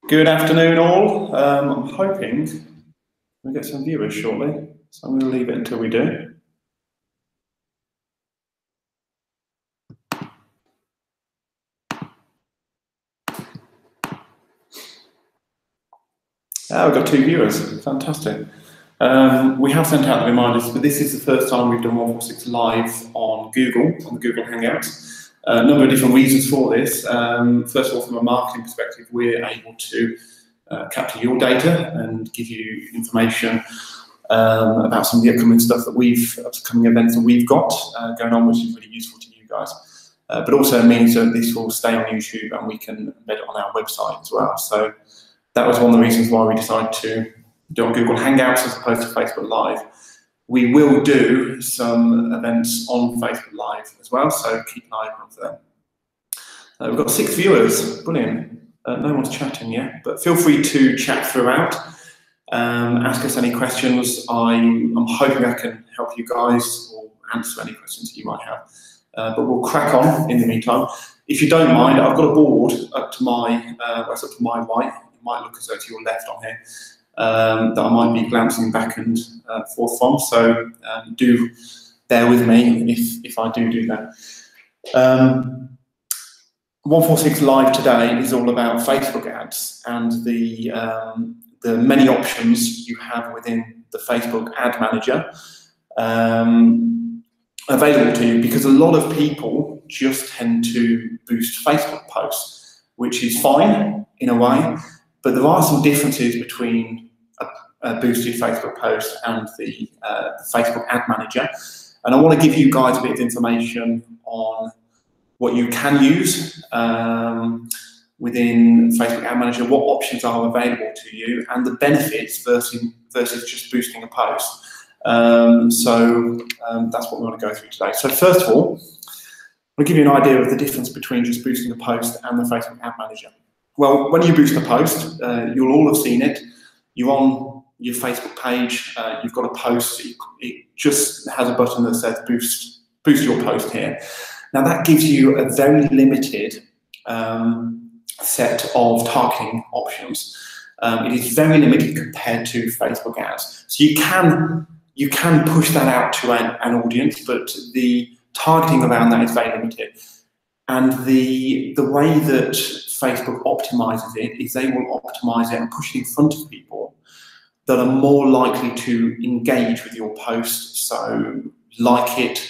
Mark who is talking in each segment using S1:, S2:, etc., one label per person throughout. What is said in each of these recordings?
S1: Good afternoon, all. I'm hoping we get some viewers shortly, so I'm going to leave it until we do. We've got 2 viewers. Fantastic. We have sent out the reminders, but this is the first time we've done 146 live on Google, on the Google Hangouts. A number of different reasons for this. First of all, from a marketing perspective, we're able to capture your data and give you information about some of the upcoming stuff that upcoming events that we've got going on, which is really useful to you guys. But also means that this will stay on YouTube and we can embed it on our website as well. So that was one of the reasons why we decided to do it on Google Hangouts as opposed to Facebook Live. We will do some events on Facebook Live as well, so keep an eye out for them. We've got 6 viewers, brilliant. No one's chatting yet, but feel free to chat throughout. Ask us any questions. I'm hoping I can help you guys or answer any questions that you might have. But we'll crack on in the meantime. If you don't mind, I've got a board up to my right. It might look as though to your left on here that I might be glancing back and forth from. So do bear with me if I do that. 146 Live today is all about Facebook ads and the many options you have within the Facebook Ad Manager available to you, because a lot of people just tend to boost Facebook posts, which is fine in a way, but there are some differences between a boosted Facebook post and the Facebook Ad Manager. And I want to give you guys a bit of information on what you can use within Facebook Ad Manager, what options are available to you, and the benefits versus just boosting a post. That's what we want to go through today. So first of all, I'll give you an idea of the difference between just boosting a post and the Facebook Ad Manager. Well, when you boost a post, you'll all have seen it. You're on your Facebook page, you've got a post, it just has a button that says boost your post here. Now that gives you a very limited set of targeting options. It is very limited compared to Facebook ads. So you can push that out to an audience, but the targeting around that is very limited. And the way that Facebook optimizes it is they will optimize it and push it in front of people that are more likely to engage with your post. So like it,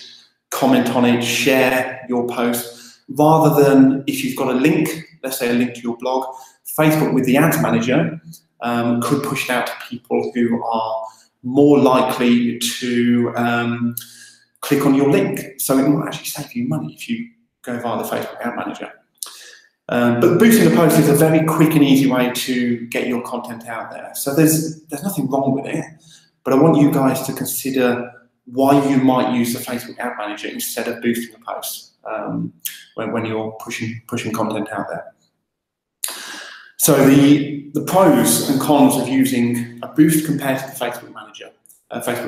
S1: comment on it, share your post, rather than if you've got a link, let's say a link to your blog, Facebook with the Ads Manager could push it out to people who are more likely to click on your link. So it will actually save you money if you go via the Facebook Ad Manager. But boosting a post is a very quick and easy way to get your content out there. So there's nothing wrong with it, but I want you guys to consider why you might use the Facebook Ad Manager instead of boosting a post when you're pushing content out there. So the pros and cons of using a boost compared to the Facebook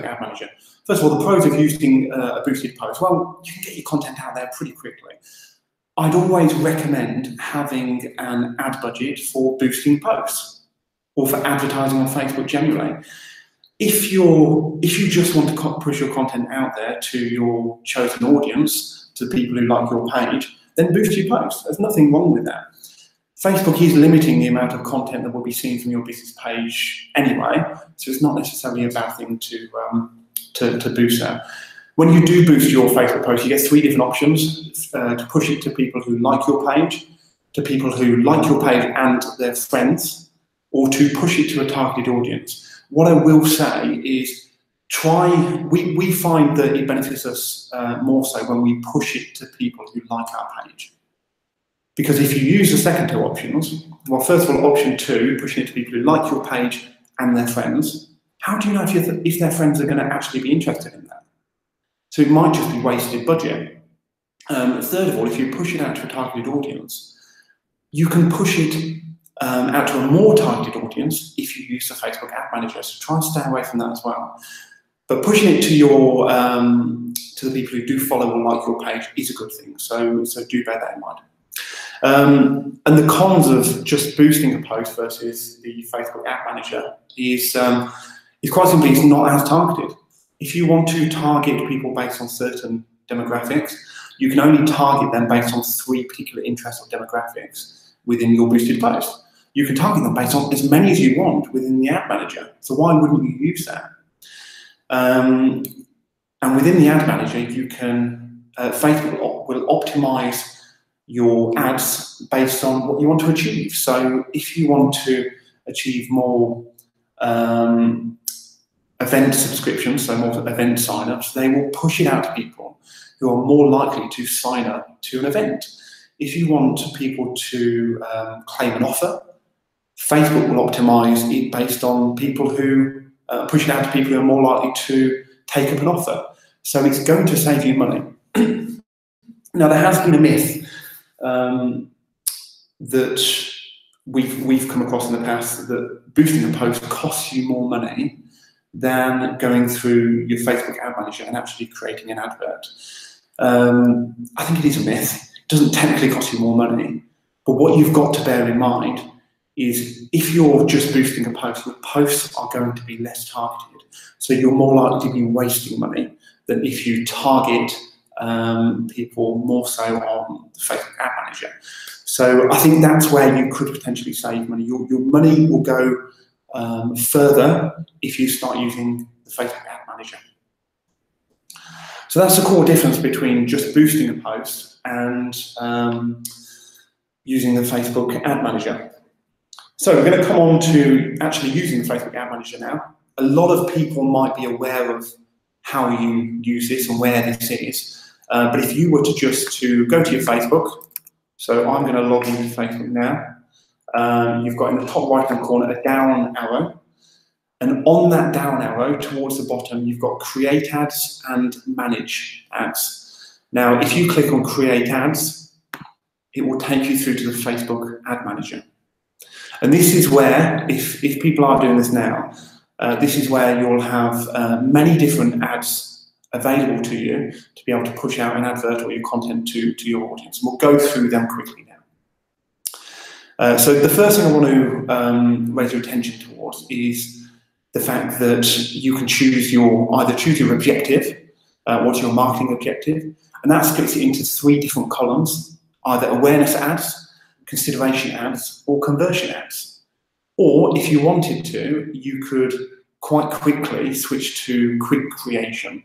S1: Ad Manager. First of all, the pros of using a boosted post. Well, you can get your content out there pretty quickly. I'd always recommend having an ad budget for boosting posts or for advertising on Facebook generally. If you just want to push your content out there to your chosen audience, to people who like your page, then boost your posts. There's nothing wrong with that. Facebook is limiting the amount of content that will be seen from your business page anyway, so it's not necessarily a bad thing to boost that. When you do boost your Facebook post, you get 3 different options to push it to people who like your page, to people who like your page and their friends, or to push it to a targeted audience. What I will say is we find that it benefits us more so when we push it to people who like our page. Because if you use the second 2 options, well, first of all, option 2, pushing it to people who like your page and their friends, how do you know if their friends are going to actually be interested in that? So it might just be wasted budget. Third of all, if you push it out to a targeted audience, you can push it out to a more targeted audience if you use the Facebook Ad Manager. So try and stay away from that as well. But pushing it to your to the people who do follow or like your page is a good thing. So do bear that in mind. And the cons of just boosting a post versus the Facebook Ad Manager is quite simply it's not as targeted. If you want to target people based on certain demographics, you can only target them based on 3 particular interests or demographics within your boosted post. You can target them based on as many as you want within the Ad Manager. So why wouldn't you use that? And within the Ad Manager, you can Facebook will optimize your ads based on what you want to achieve. So if you want to achieve more event subscriptions, so more event signups, they will push it out to people who are more likely to sign up to an event. If you want people to claim an offer, Facebook will optimize it based on people who push it out to people who are more likely to take up an offer. So it's going to save you money. Now, there has been a myth that we've come across in the past that boosting a post costs you more money than going through your Facebook Ad Manager and actually creating an advert. I think it is a myth. It doesn't technically cost you more money, but what you've got to bear in mind is if you're just boosting a post, your posts are going to be less targeted. So you're more likely to be wasting money than if you target people more so on the Facebook Ad Manager. So I think that's where you could potentially save money. Your money will go further if you start using the Facebook Ad Manager. So that's the core difference between just boosting a post and using the Facebook Ad Manager. So we're going to come on to actually using the Facebook Ad Manager now. A lot of people might be aware of how you use this and where this is. But if you were to just go to your Facebook, so I'm going to log into Facebook now. You've got in the top right-hand corner a down arrow. And on that down arrow, towards the bottom, you've got Create Ads and Manage Ads. Now, if you click on Create Ads, it will take you through to the Facebook Ad Manager. And this is where, if people are doing this now, this is where you'll have many different ads available to you to be able to push out an advert or your content to your audience. And we'll go through them quickly now. So the first thing I want to raise your attention towards is the fact that you can choose either choose your objective, what's your marketing objective, and that splits it into 3 different columns, either awareness ads, consideration ads, or conversion ads. Or if you wanted to, you could quite quickly switch to quick creation,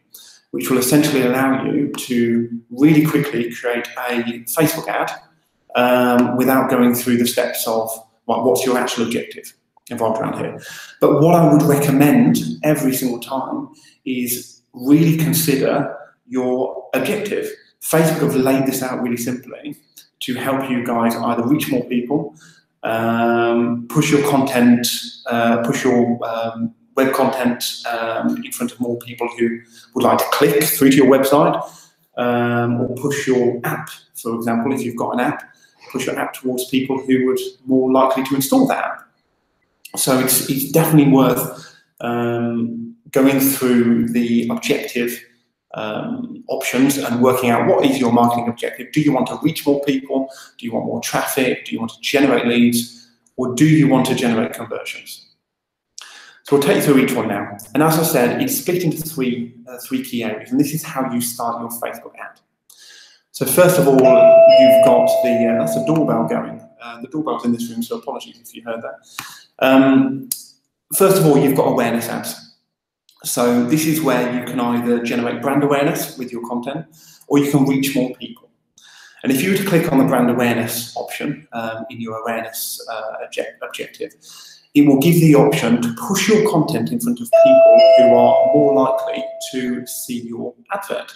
S1: which will essentially allow you to really quickly create a Facebook ad without going through the steps of what's your actual objective involved around here. But what I would recommend every single time is really consider your objective. Facebook have laid this out really simply to help you guys either reach more people, push your content, push your web content in front of more people who would like to click through to your website, or push your app, for example, if you've got an app, push your app towards people who would more likely to install that app. So it's definitely worth going through the objective options and working out what is your marketing objective. Do you want to reach more people? Do you want more traffic? Do you want to generate leads? Or do you want to generate conversions? So we'll take you through each one now. And as I said, it's split into three key areas, and this is how you start your Facebook ad. So first of all, you've got that's the doorbell going. The doorbell's in this room, so apologies if you heard that. First of all, you've got awareness ads. So this is where you can either generate brand awareness with your content, or you can reach more people. And if you were to click on the brand awareness option in your awareness objective, it will give the option to push your content in front of people who are more likely to see your advert.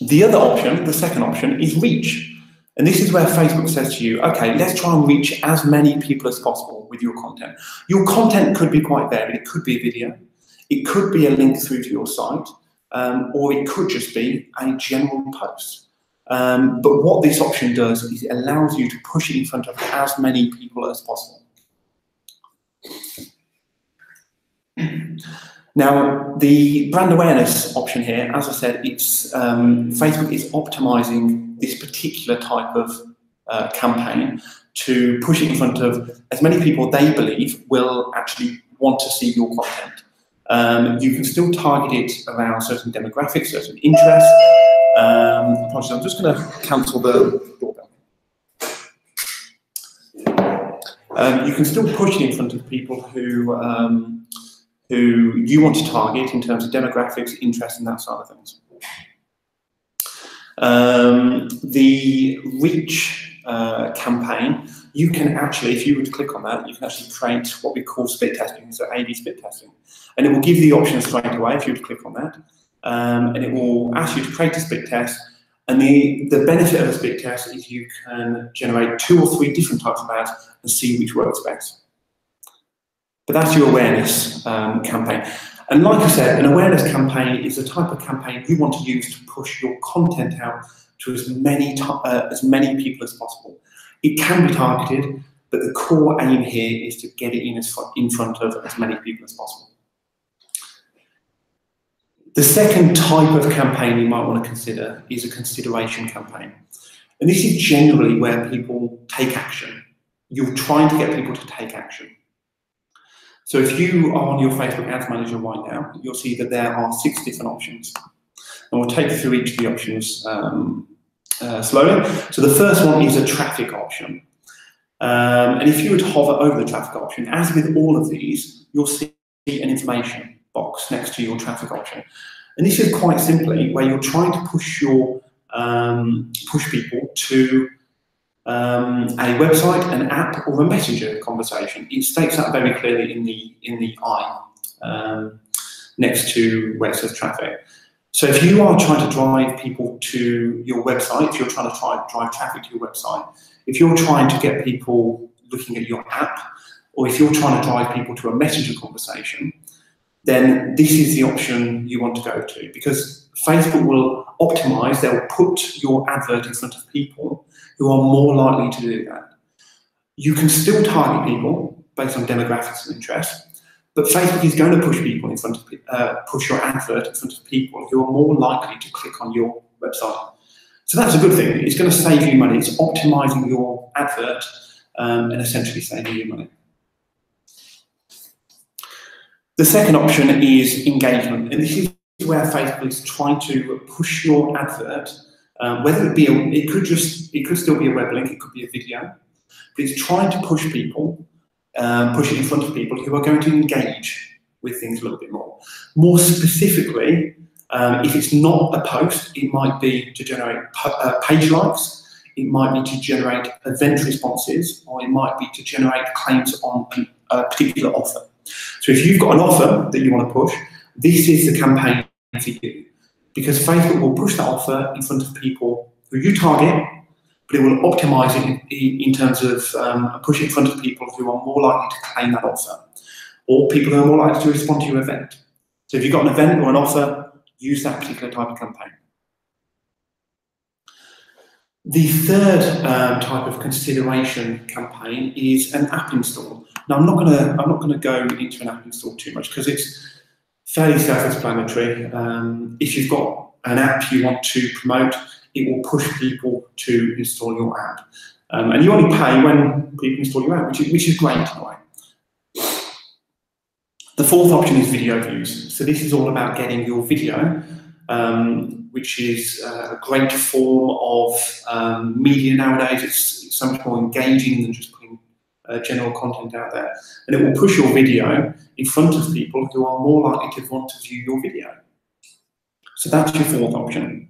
S1: The other option, the second option, is reach. And this is where Facebook says to you, okay, let's try and reach as many people as possible with your content. Your content could be quite varied. It could be a video, it could be a link through to your site, or it could just be a general post. But what this option does is it allows you to push it in front of as many people as possible. Now, the brand awareness option here, as I said, it's Facebook is optimizing this particular type of campaign to push it in front of as many people they believe will actually want to see your content. You can still target it around certain demographics, certain interests. Apologies, I'm just going to cancel the doorbell. You can still push it in front of people who you want to target in terms of demographics, interests, and that side of things. The reach campaign, you can actually, if you were to click on that, you can actually create what we call split testing, so A/B split testing. And it will give you the option straight away if you were to click on that. And it will ask you to create a split test. And the benefit of a split test is you can generate 2 or 3 different types of ads and see which works best. But that's your awareness campaign. And like I said, an awareness campaign is the type of campaign you want to use to push your content out to as many people as possible. It can be targeted, but the core aim here is to get it in front of as many people as possible. The second type of campaign you might want to consider is a consideration campaign. And this is generally where people take action. You're trying to get people to take action. So if you are on your Facebook Ads Manager right now, you'll see that there are 6 different options. And we'll take you through each of the options slowly. So the first one is a traffic option. And if you were to hover over the traffic option, as with all of these, you'll see an information box next to your traffic option. And this is quite simply where you're trying to push your push people to a website, an app, or a messenger conversation. It states that very clearly in the I next to where it says traffic. So if you are trying to drive people to your website, if you're trying to drive traffic to your website, if you're trying to get people looking at your app, or if you're trying to drive people to a messenger conversation, then this is the option you want to go to, because Facebook will optimize, they'll put your advert in front of people who are more likely to do that. You can still target people based on demographics and interests, but Facebook is going to push people in front of push your advert in front of people who are more likely to click on your website. So that's a good thing. It's going to save you money. It's optimizing your advert and essentially saving you money. The second option is engagement, and this is where Facebook is trying to push your advert. Whether it be, it could still be a web link, it could be a video, but it's trying to push people, push it in front of people who are going to engage with things a little bit more. More specifically, if it's not a post, it might be to generate page likes, it might be to generate event responses, or it might be to generate claims on a particular offer. So if you've got an offer that you want to push, this is the campaign for you, because Facebook will push that offer in front of people who you target, but it will optimize it in terms of pushing in front of people who are more likely to claim that offer, or people who are more likely to respond to your event. So if you've got an event or an offer, use that particular type of campaign. The third type of consideration campaign is an app install. Now I'm not going to go into an app install too much because it's fairly self-explanatory. If you've got an app you want to promote, it will push people to install your app, and you only pay when people install your app, which is great in a way. The fourth option is video views. So this is all about getting your video, which is a great form of media nowadays. It's so much more engaging than just putting general content out there. And it will push your video in front of people who are more likely to want to view your video. So that's your fourth option.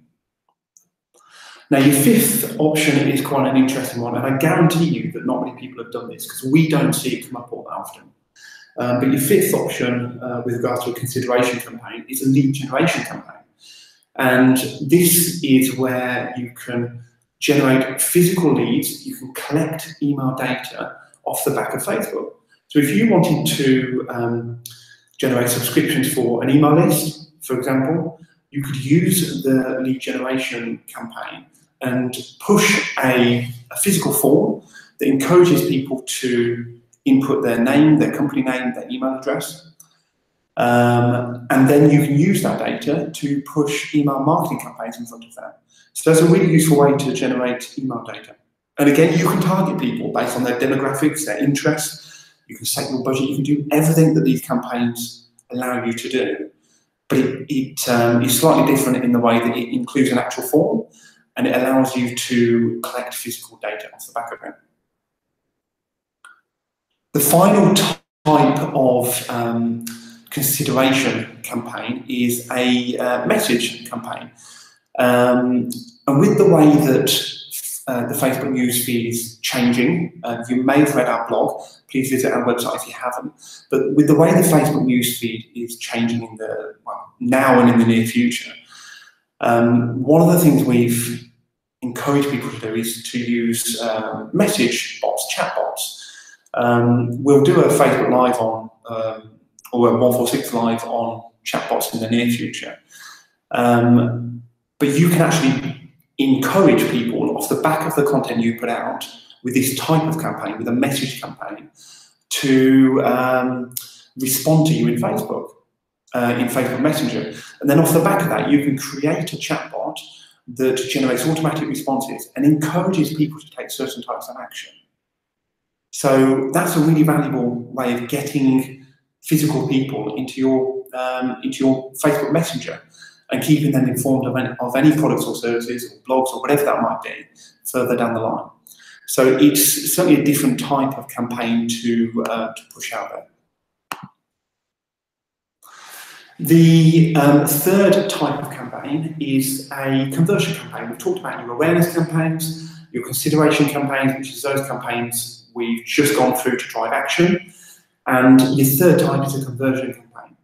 S1: Now your fifth option is quite an interesting one, and I guarantee you that not many people have done this because we don't see it come up all that often. But your fifth option with regards to a consideration campaign is a lead generation campaign. And this is where you can generate physical leads, you can collect email data off the back of Facebook. So if you wanted to generate subscriptions for an email list, for example, you could use the lead generation campaign and push a physical form that encourages people to input their name, their company name, their email address. And then you can use that data to push email marketing campaigns in front of them. So that's a really useful way to generate email data. And again, you can target people based on their demographics, their interests. You can set your budget. You can do everything that these campaigns allow you to do. But it is slightly different in the way that it includes an actual form, and it allows you to collect physical data off the back of it. The final type of consideration campaign is a message campaign. And with the way that the Facebook newsfeed is changing, you may have read our blog, please visit our website if you haven't, but with the way the Facebook newsfeed is changing in the, well, now and in the near future, one of the things we've encouraged people to do is to use message bots, chat bots. We'll do a Facebook Live on, or a 146 Live on chatbots in the near future. But you can actually encourage people off the back of the content you put out with this type of campaign, with a message campaign, to respond to you in Facebook Messenger. And then off the back of that, you can create a chatbot that generates automatic responses and encourages people to take certain types of action. So that's a really valuable way of getting physical people into your Facebook Messenger and keeping them informed of any products or services or blogs or whatever that might be further down the line. So it's certainly a different type of campaign to push out there. The third type of campaign is a conversion campaign. We've talked about your awareness campaigns, your consideration campaigns, which is those campaigns we've just gone through to drive action. And your third type is a conversion campaign.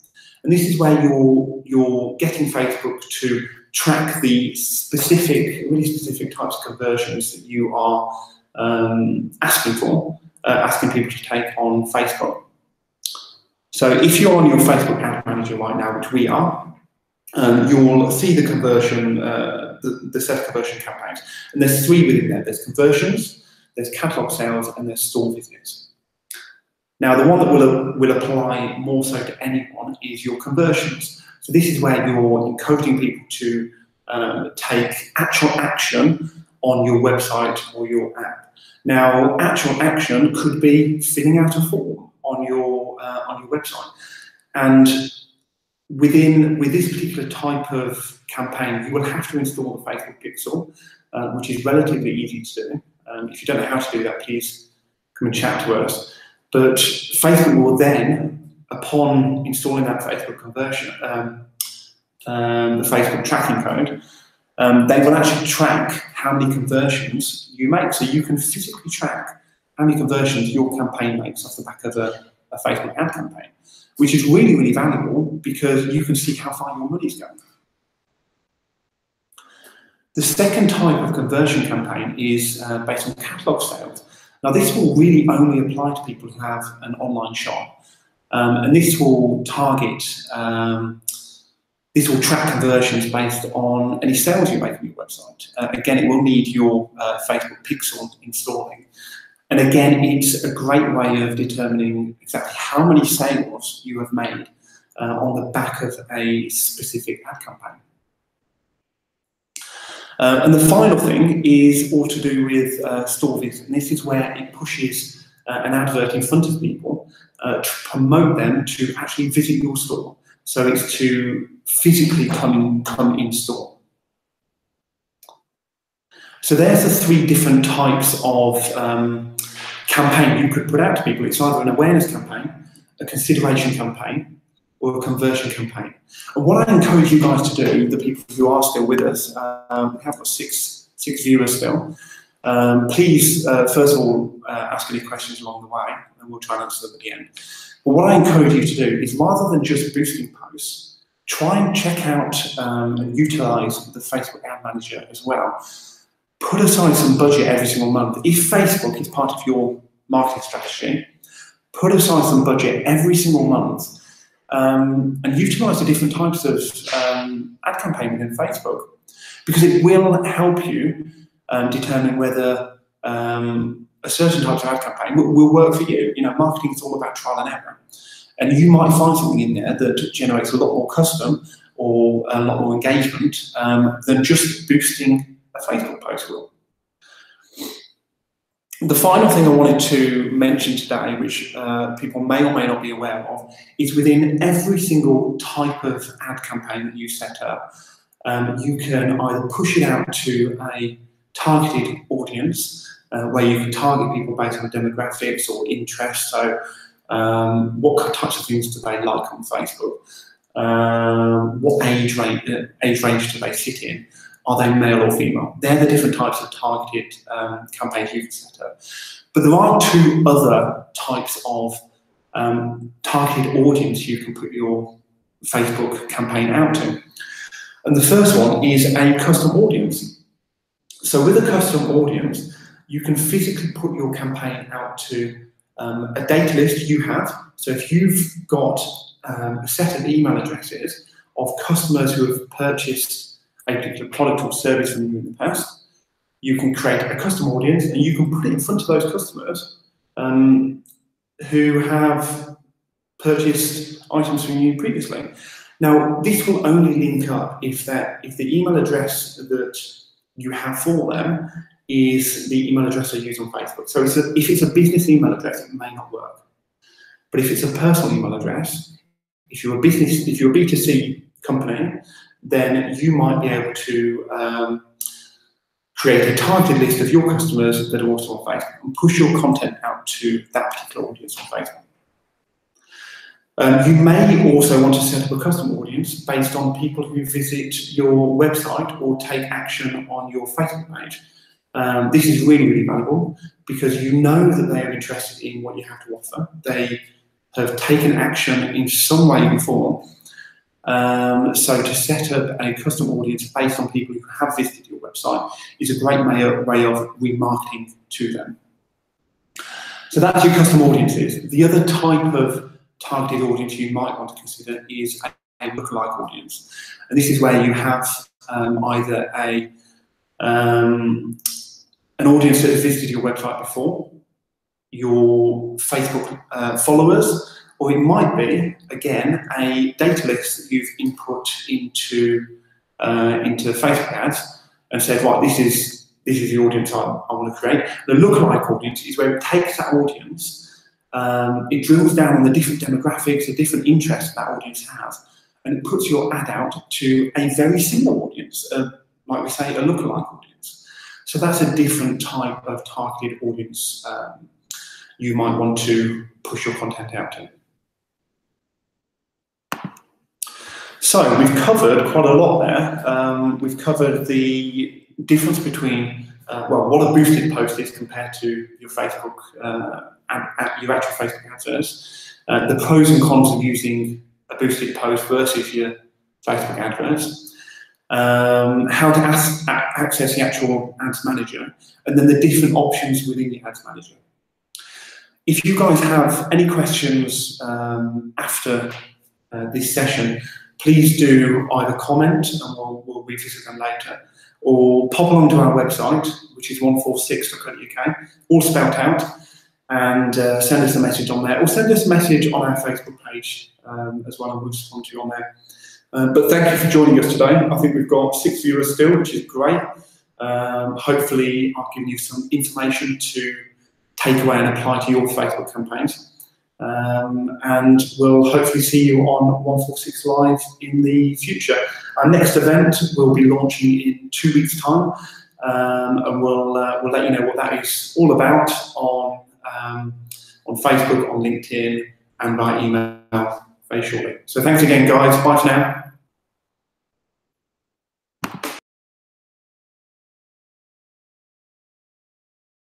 S1: And this is where you're getting Facebook to track the really specific types of conversions that you are asking people to take on Facebook. So if you're on your Facebook Ad Manager right now, which we are, you'll see the conversion, the set of conversion campaigns. And there's three within there. There's conversions, there's catalog sales, and there's store visits. Now, the one that will apply more so to anyone is your conversions. So this is where you're encouraging people to take actual action on your website or your app. Now, actual action could be filling out a form on your website. And with this particular type of campaign, you will have to install the Facebook Pixel, which is relatively easy to do. If you don't know how to do that, please come and chat to us. But Facebook will then, upon installing that Facebook conversion, the Facebook tracking code, they will actually track how many conversions you make. So you can physically track how many conversions your campaign makes off the back of a Facebook ad campaign, which is really, really valuable because you can see how far your money's going. The second type of conversion campaign is based on catalog sales. Now, this will really only apply to people who have an online shop, and this will target, this will track conversions based on any sales you make on your website. Again, it will need your Facebook Pixel installing. And again, it's a great way of determining exactly how many sales you have made on the back of a specific ad campaign. And the final thing is all to do with store visit. And this is where it pushes an advert in front of people to promote them to actually visit your store. So it's to physically come in store. So there's the three different types of campaign you could put out to people. It's either an awareness campaign, a consideration campaign, or a conversion campaign. And what I encourage you guys to do, the people who are still with us, we have got six viewers still, please, first of all, ask any questions along the way, and we'll try and answer them at the end. But what I encourage you to do is, rather than just boosting posts, try and check out and utilize the Facebook Ad Manager as well. Put aside some budget every single month. If Facebook is part of your marketing strategy, put aside some budget every single month and utilize the different types of ad campaign within Facebook, because it will help you determine whether a certain type of ad campaign will work for you. You know, marketing is all about trial and error. And you might find something in there that generates a lot more custom or a lot more engagement than just boosting a Facebook post will. The final thing I wanted to mention today, which people may or may not be aware of, is within every single type of ad campaign that you set up, you can either push it out to a targeted audience, where you can target people based on demographics or interests. So what types of things do they like on Facebook? What age range do they sit in? Are they male or female? They're the different types of targeted campaigns you can set up. But there are two other types of targeted audience you can put your Facebook campaign out to. And the first one is a custom audience. So with a custom audience, you can physically put your campaign out to a data list you have. So if you've got a set of email addresses of customers who have purchased a particular product or service from you in the past, you can create a custom audience and you can put it in front of those customers who have purchased items from you previously. Now, this will only link up if the email address that you have for them is the email address they use on Facebook. So if it's a business email address, it may not work. But if it's a personal email address, if you're a B2C company, then you might be able to create a targeted list of your customers that are also on Facebook and push your content out to that particular audience on Facebook. You may also want to set up a custom audience based on people who visit your website or take action on your Facebook page. This is really, really valuable because you know that they are interested in what you have to offer. They have taken action in some way before. So to set up a custom audience based on people who have visited your website is a great way of remarketing to them. So that's your custom audiences. The other type of targeted audience you might want to consider is a lookalike audience. And this is where you have either an audience that has visited your website before, your Facebook followers, or it might be, again, a data list that you've input into Facebook ads and said, right, this is the audience I want to create. The lookalike audience is where it takes that audience, it drills down on the different demographics, the different interests that audience has, and it puts your ad out to a very similar audience, like we say, a lookalike audience. So that's a different type of targeted audience you might want to push your content out to. So we've covered quite a lot there. We've covered the difference between, what a boosted post is compared to your Facebook, your actual Facebook adverts, the pros and cons of using a boosted post versus your Facebook adverts, how to access the actual ads manager, and then the different options within the ads manager. If you guys have any questions after this session, please do either comment, and we'll revisit them later, or pop along to our website, which is 146.co.uk, all spelled out, and send us a message on there, or send us a message on our Facebook page as well, and we'll respond to you on there. But thank you for joining us today. I think we've got 6 viewers still, which is great. Hopefully I've given you some information to take away and apply to your Facebook campaigns. And we'll hopefully see you on 146 Live in the future. Our next event will be launching in 2 weeks' time, and we'll let you know what that is all about on Facebook, on LinkedIn, and by email very shortly. So thanks again, guys. Bye for now.